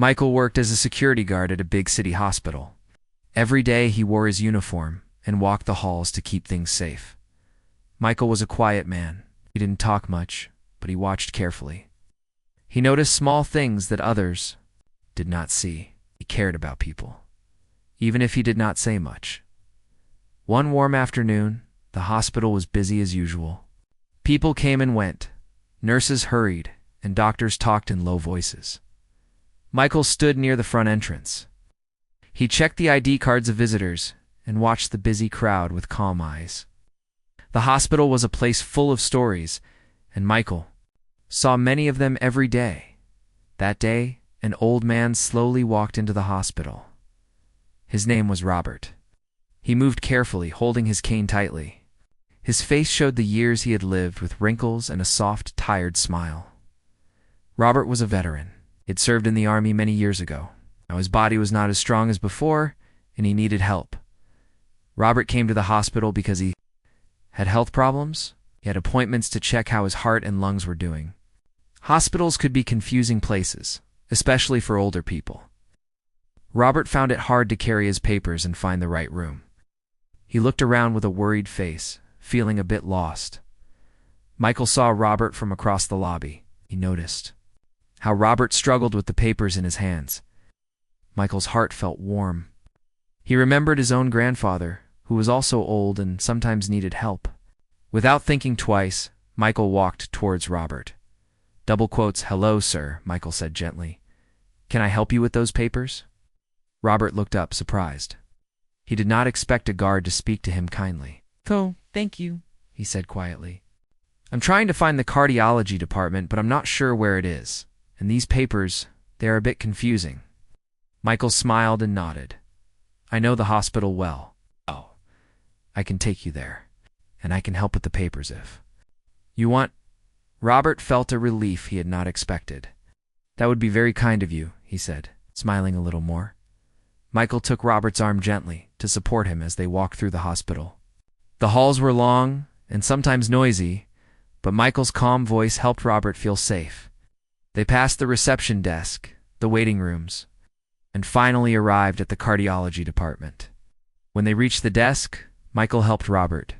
Michael worked as a security guard at a big city hospital. Every day he wore his uniform and walked the halls to keep things safe. Michael was a quiet man. He didn't talk much, but he watched carefully. He noticed small things that others did not see. He cared about people, even if he did not say much. One warm afternoon, the hospital was busy as usual. People came and went. Nurses hurried, and doctors talked in low voices. Michael stood near the front entrance. He checked the ID cards of visitors and watched the busy crowd with calm eyes. The hospital was a place full of stories, and Michael saw many of them every day. That day, an old man slowly walked into the hospital. His name was Robert. He moved carefully, holding his cane tightly. His face showed the years he had lived with wrinkles and a soft, tired smile. Robert was a veteran. He had served in the army many years ago. Now his body was not as strong as before, and he needed help. Robert came to the hospital because he had health problems. He had appointments to check how his heart and lungs were doing. Hospitals could be confusing places, especially for older people. Robert found it hard to carry his papers and find the right room. He looked around with a worried face, feeling a bit lost. Michael saw Robert from across the lobby. He noticed how Robert struggled with the papers in his hands. Michael's heart felt warm. He remembered his own grandfather, who was also old and sometimes needed help. Without thinking twice, Michael walked towards Robert. Double quotes, "Hello, sir," Michael said gently. "Can I help you with those papers?" Robert looked up, surprised. He did not expect a guard to speak to him kindly. "Oh, thank you," he said quietly. "I'm trying to find the cardiology department, but I'm not sure where it is. And these papers, they are a bit confusing." Michael smiled and nodded. "I know the hospital well. Oh, I can take you there, and I can help with the papers if you want." Robert felt a relief he had not expected. "That would be very kind of you," he said, smiling a little more. Michael took Robert's arm gently to support him as they walked through the hospital. The halls were long and sometimes noisy, but Michael's calm voice helped Robert feel safe. They passed the reception desk, the waiting rooms, and finally arrived at the cardiology department. When they reached the desk, Michael helped Robert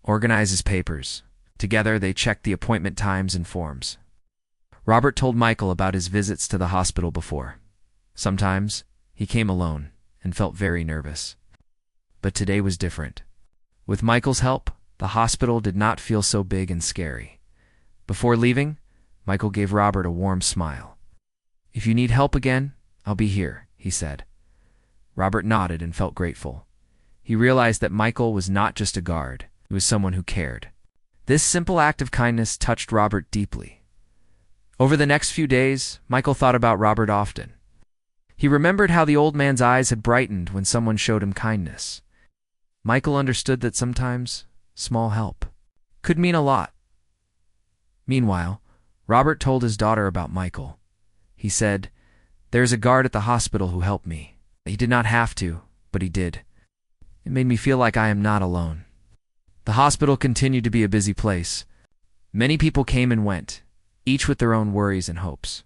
organize his papers. Together, they checked the appointment times and forms. Robert told Michael about his visits to the hospital before. Sometimes, he came alone and felt very nervous. But today was different. With Michael's help, the hospital did not feel so big and scary. Before leaving, Michael gave Robert a warm smile. "If you need help again, I'll be here," he said. Robert nodded and felt grateful. He realized that Michael was not just a guard, he was someone who cared. This simple act of kindness touched Robert deeply. Over the next few days, Michael thought about Robert often. He remembered how the old man's eyes had brightened when someone showed him kindness. Michael understood that sometimes small help could mean a lot. Meanwhile, Robert told his daughter about Michael. He said, "There's a guard at the hospital who helped me. He did not have to, but he did. It made me feel like I am not alone." The hospital continued to be a busy place. Many people came and went, each with their own worries and hopes.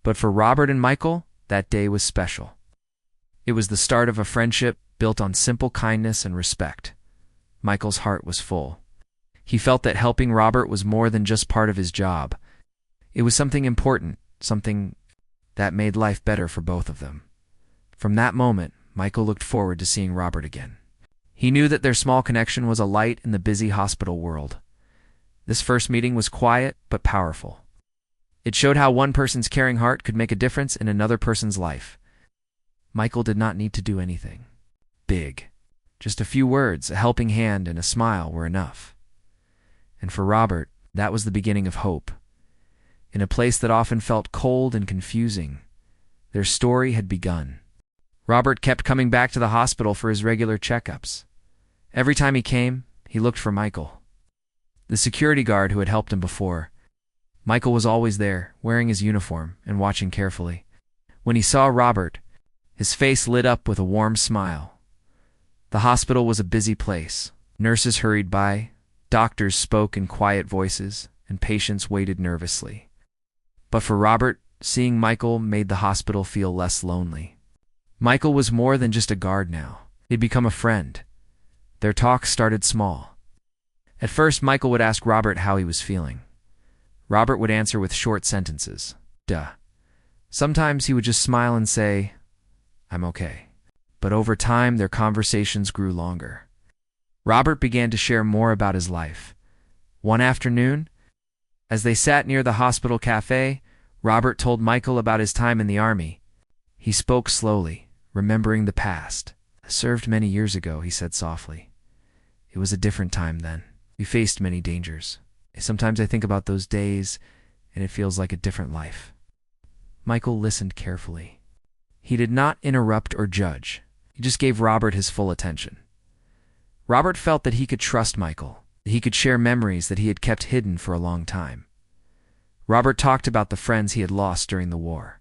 But for Robert and Michael, that day was special. It was the start of a friendship built on simple kindness and respect. Michael's heart was full. He felt that helping Robert was more than just part of his job. It was something important, something that made life better for both of them. From that moment, Michael looked forward to seeing Robert again. He knew that their small connection was a light in the busy hospital world. This first meeting was quiet but powerful. It showed how one person's caring heart could make a difference in another person's life. Michael did not need to do anything big. Just a few words, a helping hand, and a smile were enough. And for Robert, that was the beginning of hope. In a place that often felt cold and confusing, their story had begun. Robert kept coming back to the hospital for his regular checkups. Every time he came, he looked for Michael, the security guard who had helped him before. Michael was always there, wearing his uniform and watching carefully. When he saw Robert, his face lit up with a warm smile. The hospital was a busy place. Nurses hurried by, doctors spoke in quiet voices, and patients waited nervously. But for Robert, seeing Michael made the hospital feel less lonely. Michael was more than just a guard now. He'd become a friend. Their talks started small. At first, Michael would ask Robert how he was feeling. Robert would answer with short sentences. Duh. Sometimes he would just smile and say, I'm okay. But over time, their conversations grew longer. Robert began to share more about his life. One afternoon, as they sat near the hospital cafe, Robert told Michael about his time in the army. He spoke slowly, remembering the past. I served many years ago, he said softly. It was a different time then. We faced many dangers. Sometimes I think about those days, and it feels like a different life. Michael listened carefully. He did not interrupt or judge. He just gave Robert his full attention. Robert felt that he could trust Michael, that he could share memories that he had kept hidden for a long time. Robert talked about the friends he had lost during the war.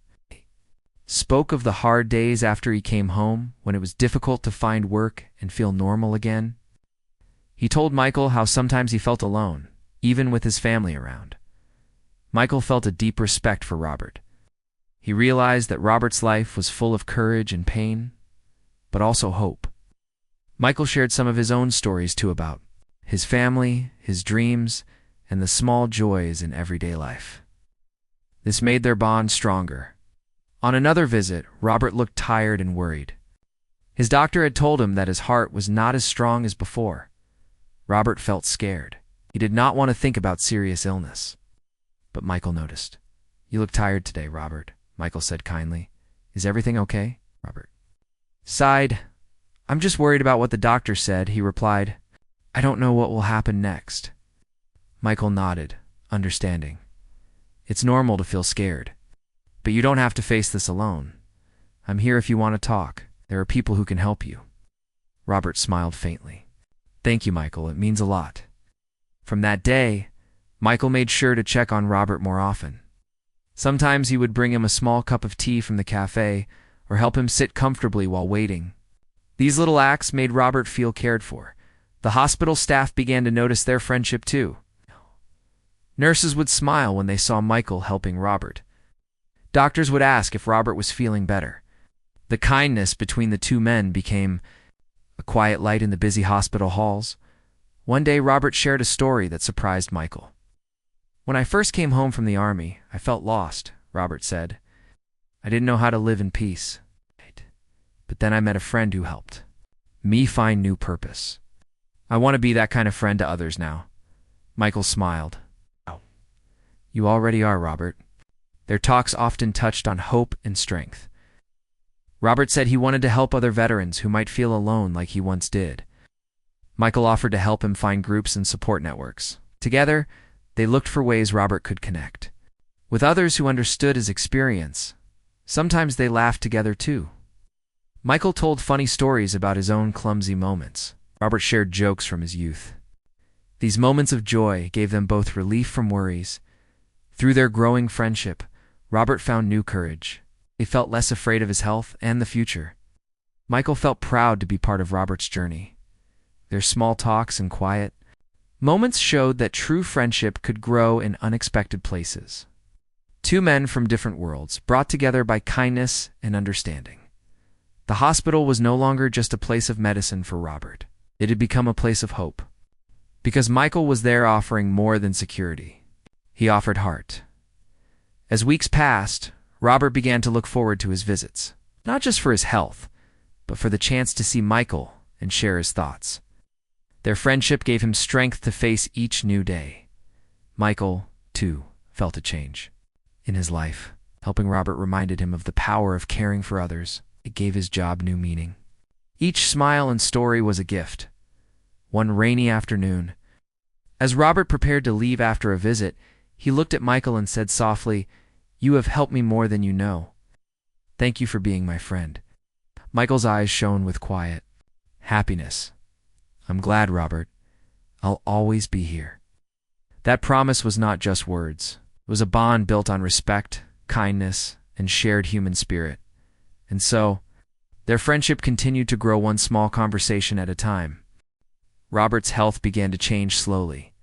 Spoke of the hard days after he came home, when it was difficult to find work and feel normal again. He told Michael how sometimes he felt alone, even with his family around. Michael felt a deep respect for Robert. He realized that Robert's life was full of courage and pain, but also hope. Michael shared some of his own stories too, about his family, his dreams, and the small joys in everyday life. This made their bond stronger. On another visit, Robert looked tired and worried. His doctor had told him that his heart was not as strong as before. Robert felt scared. He did not want to think about serious illness. But Michael noticed. You look tired today, Robert, Michael said kindly. Is everything okay? Robert sighed. I'm just worried about what the doctor said, he replied. I don't know what will happen next. Michael nodded, understanding. It's normal to feel scared. But you don't have to face this alone. I'm here if you want to talk. There are people who can help you. Robert smiled faintly. Thank you, Michael. It means a lot. From that day, Michael made sure to check on Robert more often. Sometimes he would bring him a small cup of tea from the cafe or help him sit comfortably while waiting. These little acts made Robert feel cared for. The hospital staff began to notice their friendship too. Nurses would smile when they saw Michael helping Robert. Doctors would ask if Robert was feeling better. The kindness between the two men became a quiet light in the busy hospital halls. One day, Robert shared a story that surprised Michael. When I first came home from the army, I felt lost, Robert said. I didn't know how to live in peace. But then I met a friend who helped me find new purpose. I want to be that kind of friend to others now. Michael smiled. Oh, you already are, Robert. Their talks often touched on hope and strength. Robert said he wanted to help other veterans who might feel alone like he once did. Michael offered to help him find groups and support networks. Together, they looked for ways Robert could connect with others who understood his experience. Sometimes they laughed together too. Michael told funny stories about his own clumsy moments. Robert shared jokes from his youth. These moments of joy gave them both relief from worries. Through their growing friendship, Robert found new courage. He felt less afraid of his health and the future. Michael felt proud to be part of Robert's journey. Their small talks and quiet moments showed that true friendship could grow in unexpected places. Two men from different worlds, brought together by kindness and understanding. The hospital was no longer just a place of medicine for Robert. It had become a place of hope. Because Michael was there offering more than security. He offered heart. As weeks passed, Robert began to look forward to his visits, not just for his health, but for the chance to see Michael and share his thoughts. Their friendship gave him strength to face each new day. Michael, too, felt a change in his life. Helping Robert reminded him of the power of caring for others. It gave his job new meaning. Each smile and story was a gift. One rainy afternoon, as Robert prepared to leave after a visit, he looked at Michael and said softly, "You have helped me more than you know. Thank you for being my friend." Michael's eyes shone with quiet happiness. "I'm glad, Robert. I'll always be here." That promise was not just words. It was a bond built on respect, kindness, and shared human spirit. And so, their friendship continued to grow one small conversation at a time. Robert's health began to change slowly.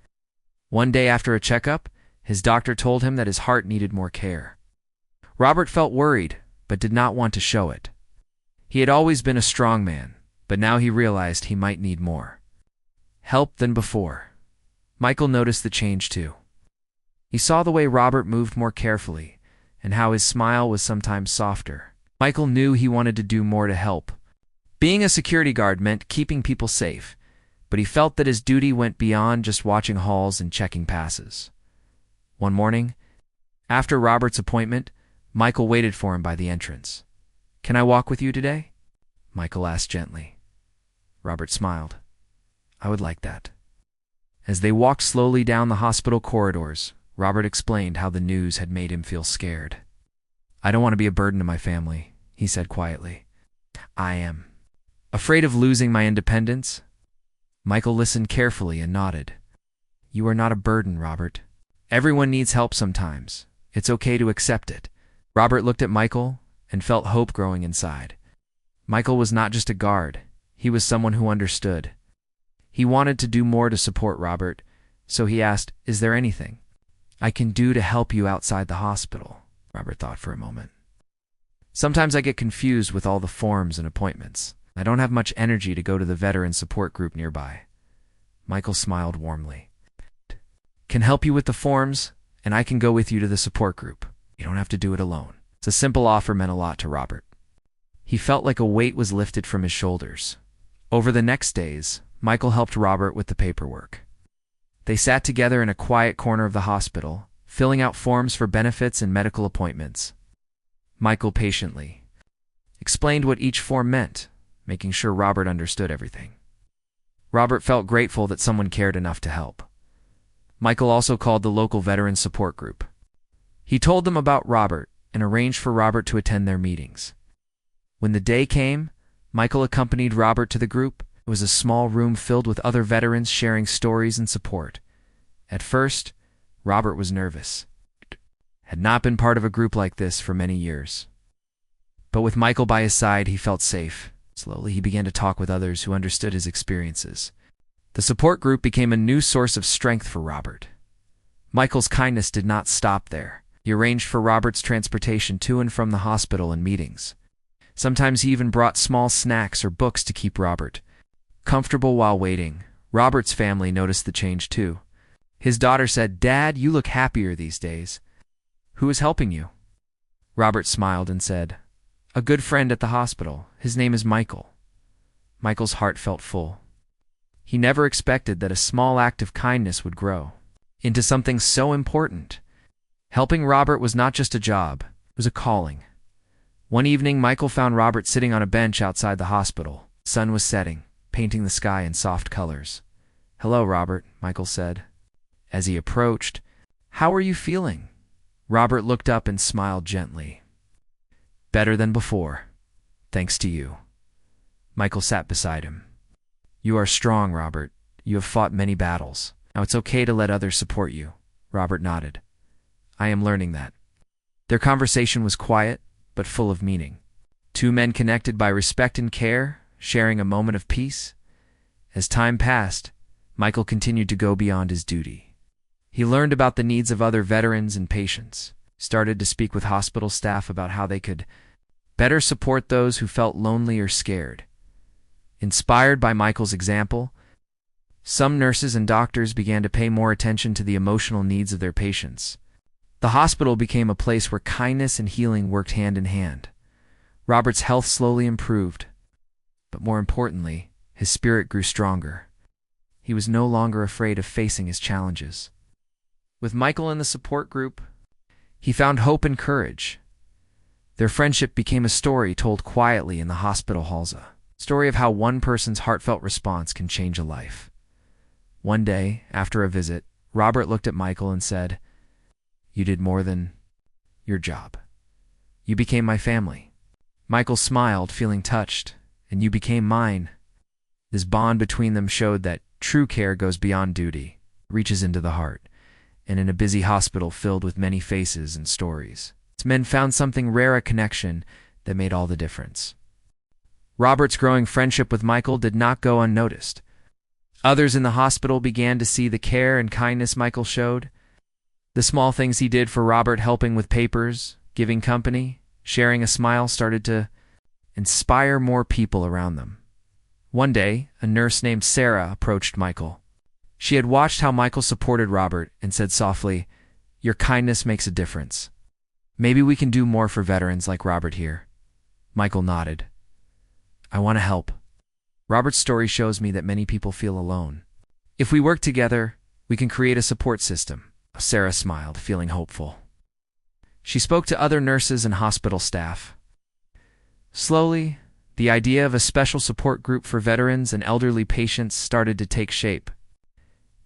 One day after a checkup, his doctor told him that his heart needed more care. Robert felt worried, but did not want to show it. He had always been a strong man, but now he realized he might need more help than before. Michael noticed the change too. He saw the way Robert moved more carefully, and how his smile was sometimes softer. Michael knew he wanted to do more to help. Being a security guard meant keeping people safe, but he felt that his duty went beyond just watching halls and checking passes. One morning, after Robert's appointment, Michael waited for him by the entrance. "Can I walk with you today?" Michael asked gently. Robert smiled. "I would like that." As they walked slowly down the hospital corridors, Robert explained how the news had made him feel scared. "I don't want to be a burden to my family," he said quietly. "I am afraid of losing my independence." Michael listened carefully and nodded. "You are not a burden, Robert. Everyone needs help sometimes. It's okay to accept it." Robert looked at Michael and felt hope growing inside. Michael was not just a guard, he was someone who understood. He wanted to do more to support Robert, so he asked, "Is there anything I can do to help you outside the hospital?" Robert thought for a moment. "Sometimes I get confused with all the forms and appointments. I don't have much energy to go to the veteran support group nearby." Michael smiled warmly. "Can help you with the forms, and I can go with you to the support group. You don't have to do it alone." The simple offer meant a lot to Robert. He felt like a weight was lifted from his shoulders. Over the next days, Michael helped Robert with the paperwork. They sat together in a quiet corner of the hospital, filling out forms for benefits and medical appointments. Michael patiently explained what each form meant, making sure Robert understood everything. Robert felt grateful that someone cared enough to help. Michael also called the local veteran support group. He told them about Robert and arranged for Robert to attend their meetings. When the day came, Michael accompanied Robert to the group. It was a small room filled with other veterans sharing stories and support. At first, Robert was nervous. Had not been part of a group like this for many years. But with Michael by his side, he felt safe. Slowly, he began to talk with others who understood his experiences. The support group became a new source of strength for Robert. Michael's kindness did not stop there. He arranged for Robert's transportation to and from the hospital and meetings. Sometimes he even brought small snacks or books to keep Robert comfortable while waiting. Robert's family noticed the change too. His daughter said, "Dad, you look happier these days. Who is helping you?" Robert smiled and said, "A good friend at the hospital. His name is Michael." Michael's heart felt full. He never expected that a small act of kindness would grow into something so important. Helping Robert was not just a job, it was a calling. One evening, Michael found Robert sitting on a bench outside the hospital. The sun was setting, painting the sky in soft colors. "Hello, Robert," Michael said. As he approached, "How are you feeling?" Robert looked up and smiled gently. "Better than before, thanks to you." Michael sat beside him. "You are strong, Robert. You have fought many battles. Now it's okay to let others support you." Robert nodded. "I am learning that." Their conversation was quiet, but full of meaning. Two men connected by respect and care, sharing a moment of peace. As time passed, Michael continued to go beyond his duty. He learned about the needs of other veterans and patients, started to speak with hospital staff about how they could better support those who felt lonely or scared. Inspired by Michael's example, some nurses and doctors began to pay more attention to the emotional needs of their patients. The hospital became a place where kindness and healing worked hand in hand. Robert's health slowly improved, but more importantly, his spirit grew stronger. He was no longer afraid of facing his challenges. With Michael in the support group, he found hope and courage. Their friendship became a story told quietly in the hospital halls, a story of how one person's heartfelt response can change a life. One day, after a visit, Robert looked at Michael and said, "You did more than your job. You became my family." Michael smiled, feeling touched, "And you became mine." This bond between them showed that true care goes beyond duty, reaches into the heart, and in a busy hospital filled with many faces and stories, men found something rare, a connection that made all the difference. Robert's growing friendship with Michael did not go unnoticed. Others in the hospital began to see the care and kindness Michael showed. The small things he did for Robert, helping with papers, giving company, sharing a smile started to inspire more people around them. One day, a nurse named Sarah approached Michael. She had watched how Michael supported Robert and said softly, "Your kindness makes a difference. Maybe we can do more for veterans like Robert here." Michael nodded. "I want to help. Robert's story shows me that many people feel alone. If we work together, we can create a support system." Sarah smiled, feeling hopeful. She spoke to other nurses and hospital staff. Slowly, the idea of a special support group for veterans and elderly patients started to take shape.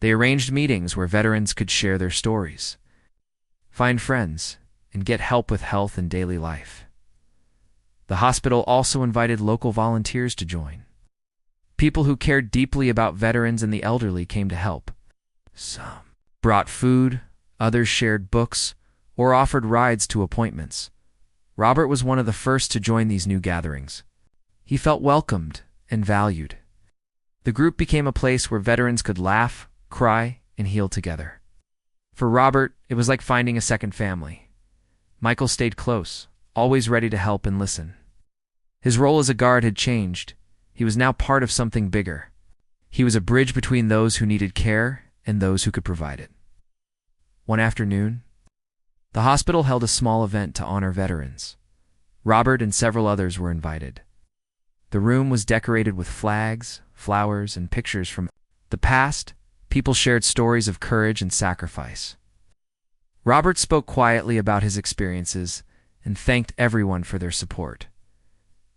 They arranged meetings where veterans could share their stories, find friends, and get help with health and daily life. The hospital also invited local volunteers to join. People who cared deeply about veterans and the elderly came to help. Some brought food, others shared books, or offered rides to appointments. Robert was one of the first to join these new gatherings. He felt welcomed and valued. The group became a place where veterans could laugh, cry, and heal together. For Robert, it was like finding a second family. Michael stayed close, always ready to help and listen. His role as a guard had changed. He was now part of something bigger. He was a bridge between those who needed care and those who could provide it. One afternoon, the hospital held a small event to honor veterans. Robert and several others were invited. The room was decorated with flags, flowers, and pictures from the past. People shared stories of courage and sacrifice. Robert spoke quietly about his experiences and thanked everyone for their support.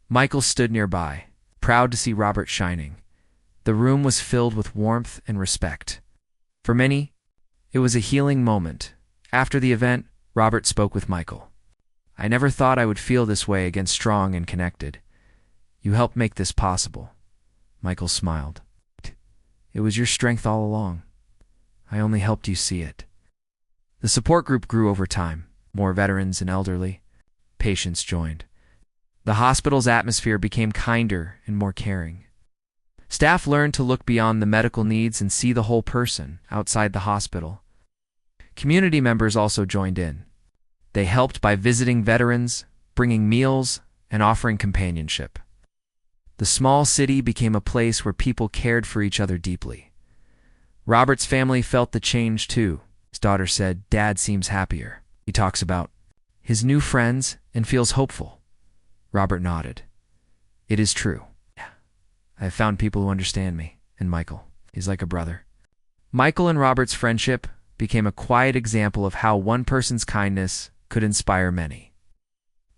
Michael stood nearby, proud to see Robert shining. The room was filled with warmth and respect. For many, it was a healing moment. After the event, Robert spoke with Michael. "I never thought I would feel this way again, strong and connected. You helped make this possible." Michael smiled. "It was your strength all along. I only helped you see it." The support group grew over time. More veterans and elderly patients joined. The hospital's atmosphere became kinder and more caring. Staff learned to look beyond the medical needs and see the whole person outside the hospital. Community members also joined in. They helped by visiting veterans, bringing meals, and offering companionship. The small city became a place where people cared for each other deeply. Robert's family felt the change too. His daughter said, "Dad seems happier. He talks about his new friends and feels hopeful." Robert nodded. "It is true. I have found people who understand me, and Michael is like a brother." Michael and Robert's friendship became a quiet example of how one person's kindness could inspire many.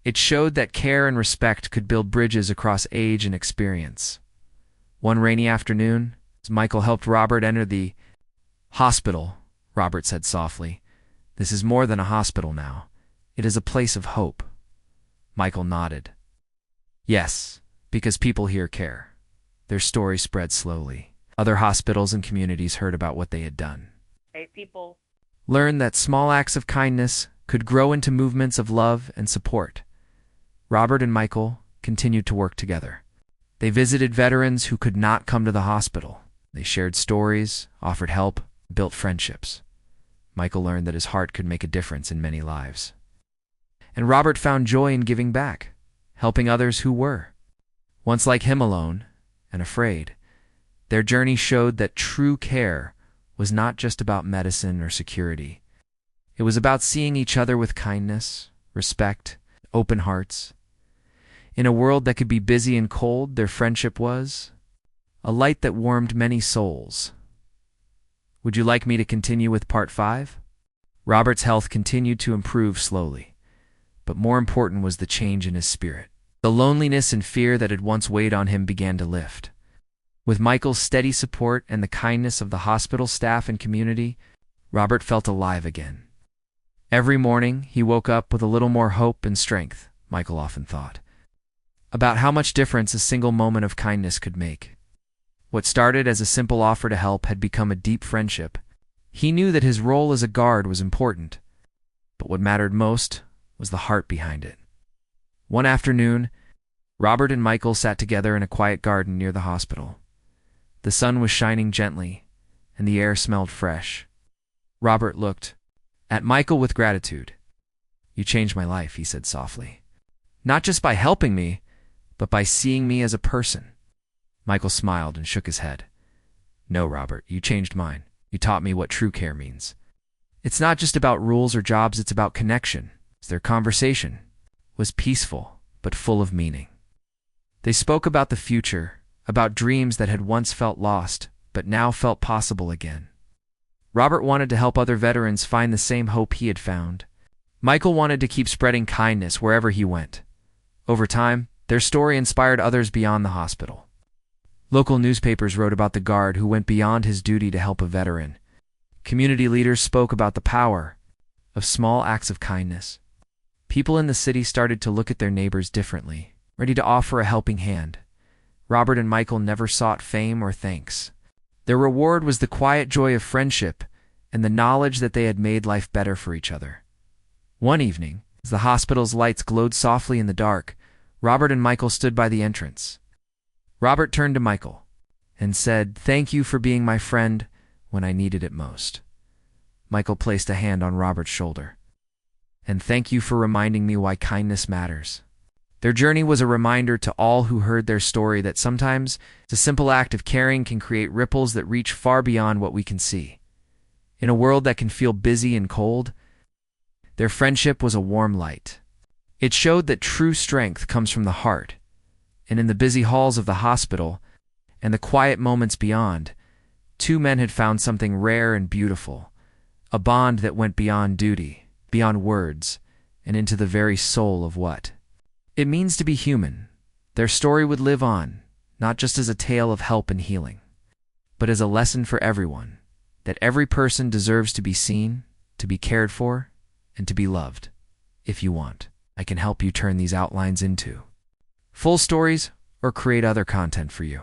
It showed that care and respect could build bridges across age and experience. One rainy afternoon, as Michael helped Robert enter the hospital, Robert said softly, "This is more than a hospital now. It is a place of hope." Michael nodded. "Yes, because people here care." Their story spread slowly. Other hospitals and communities heard about what they had done. People Learned that small acts of kindness could grow into movements of love and support. Robert and Michael continued to work together. They visited veterans who could not come to the hospital. They shared stories, offered help, built friendships. Michael learned that his heart could make a difference in many lives. And Robert found joy in giving back, helping others who were once like him, alone and afraid. Their journey showed that true care was not just about medicine or security. It was about seeing each other with kindness, respect, open hearts. In a world that could be busy and cold, their friendship was a light that warmed many souls. Would you like me to continue with part 5? Robert's health continued to improve slowly, but more important was the change in his spirit. The loneliness and fear that had once weighed on him began to lift. With Michael's steady support and the kindness of the hospital staff and community, Robert felt alive again. Every morning, he woke up with a little more hope and strength. Michael often thought about how much difference a single moment of kindness could make. What started as a simple offer to help had become a deep friendship. He knew that his role as a guard was important, but what mattered most was the heart behind it. One afternoon, Robert and Michael sat together in a quiet garden near the hospital. The sun was shining gently, and the air smelled fresh. Robert looked at Michael with gratitude. You changed my life, he said softly. Not just by helping me, but by seeing me as a person. Michael smiled and shook his head. No, Robert, you changed mine. You taught me what true care means. It's not just about rules or jobs, it's about connection. Their conversation was peaceful, but full of meaning. They spoke about the future, about dreams that had once felt lost, but now felt possible again. Robert wanted to help other veterans find the same hope he had found. Michael wanted to keep spreading kindness wherever he went. Over time, their story inspired others beyond the hospital. Local newspapers wrote about the guard who went beyond his duty to help a veteran. Community leaders spoke about the power of small acts of kindness. People in the city started to look at their neighbors differently, ready to offer a helping hand. Robert and Michael never sought fame or thanks. Their reward was the quiet joy of friendship and the knowledge that they had made life better for each other. One evening, as the hospital's lights glowed softly in the dark, Robert and Michael stood by the entrance. Robert turned to Michael and said, "Thank you for being my friend when I needed it most." Michael placed a hand on Robert's shoulder. "And thank you for reminding me why kindness matters." Their journey was a reminder to all who heard their story that sometimes a simple act of caring can create ripples that reach far beyond what we can see. In a world that can feel busy and cold, their friendship was a warm light. It showed that true strength comes from the heart, and in the busy halls of the hospital and the quiet moments beyond, two men had found something rare and beautiful, a bond that went beyond duty, beyond words, and into the very soul of what it means to be human. Their story would live on, not just as a tale of help and healing, but as a lesson for everyone, that every person deserves to be seen, to be cared for, and to be loved. If you want, I can help you turn these outlines into full stories or create other content for you.